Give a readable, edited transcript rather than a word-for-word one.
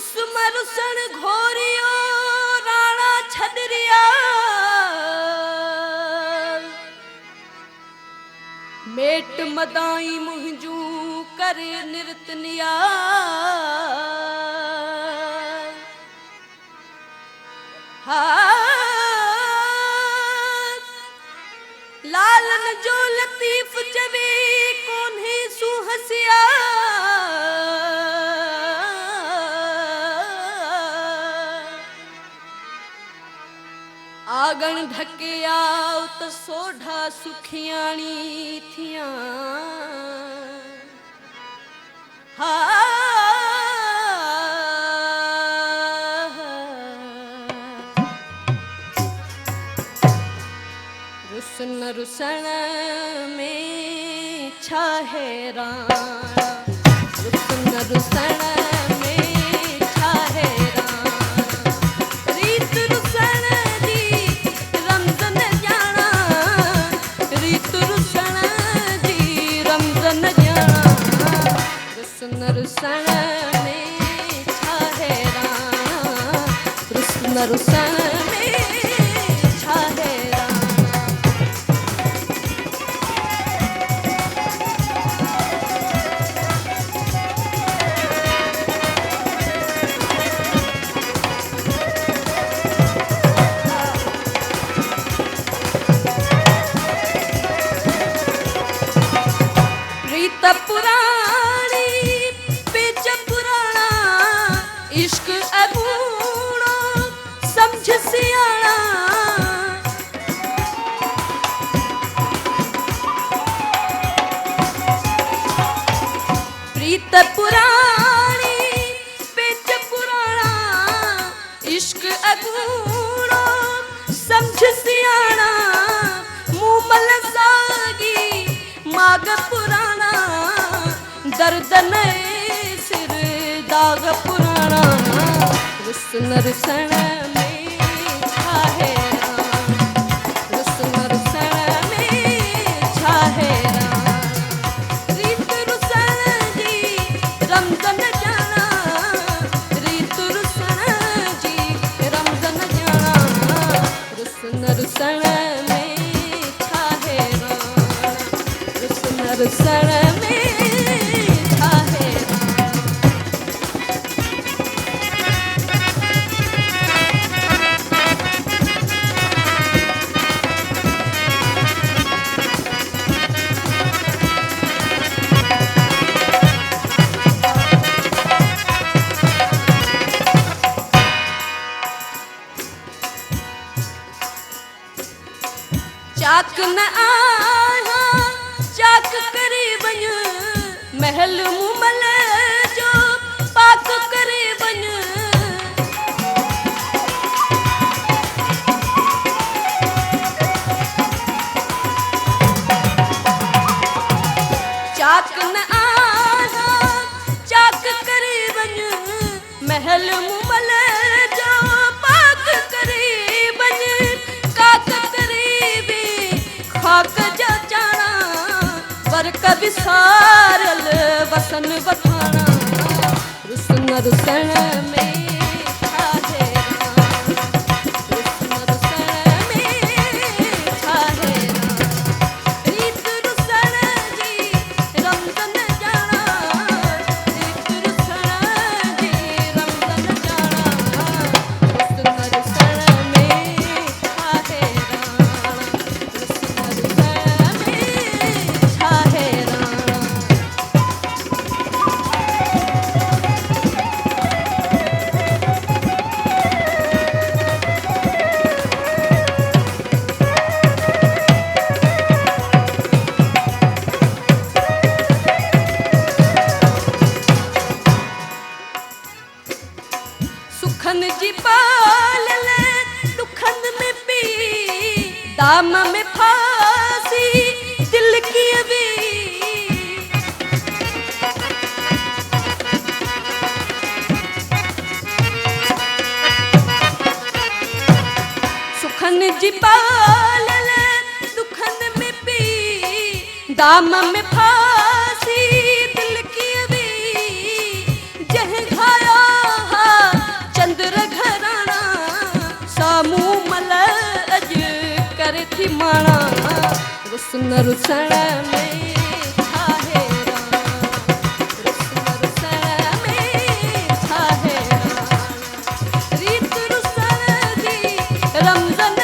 रुसन घोरियो Rana छदरिया met Madai मुंहिंजू करे निर्तनिया लालन जो लतीफ चवे कोन्हे सुहसिया आगन ढके आओ तो सोढ़ा सुखियाणी थिया रुसन रुसन में छा हैरान रुसन रुसन में छा हैरान रीत रुसन जी रमज़न जाना रीत रुसन जी रमज़न जाना रुसन रुसन में छा हैरान रुसन रुसन में छा हैरान पुरानी पेच पुराना इश्क अबूना समझ सियाना प्रीत पुरानी पेच पुराना इश्क अबूना समझ सियाना मुँह मल सागी माग पुराना दर्द नए सिर दाग पुराना रुसन रुसन में छा हैरान रुसन रुसन में छा हैरान रीत रुसन जी रमज़न जाना रीत रुसन जी रमज़न जाना रुसन रुसन में छा हैरान रुसन रुसन में चाक न आया चाक करे बन महल मुमल जो पाक करे बन चाक न आया चाक करे बन महल मुमल जो पाक करे बन काक खाक जा जाना वर कभी सारल वसन बखाना रुसन रुसन में छा हैरान रुसन रुसन में छा हैरान रीत रुसन जी रमज़न जाना रीत रुसन जी रमज़न जाना रुसन रुसन में छा हैरान सुखन जी पाल ले दुखन में पी दाम में फांसी दिल की अभी सुखन जी पाल ले दुखन में पी दाम में फांसी दिल की अभी जह घाया माणा रुसन रुसण में छा हैरान रुसन रुसण में छा हैरान रीत रुसण जी रमज़न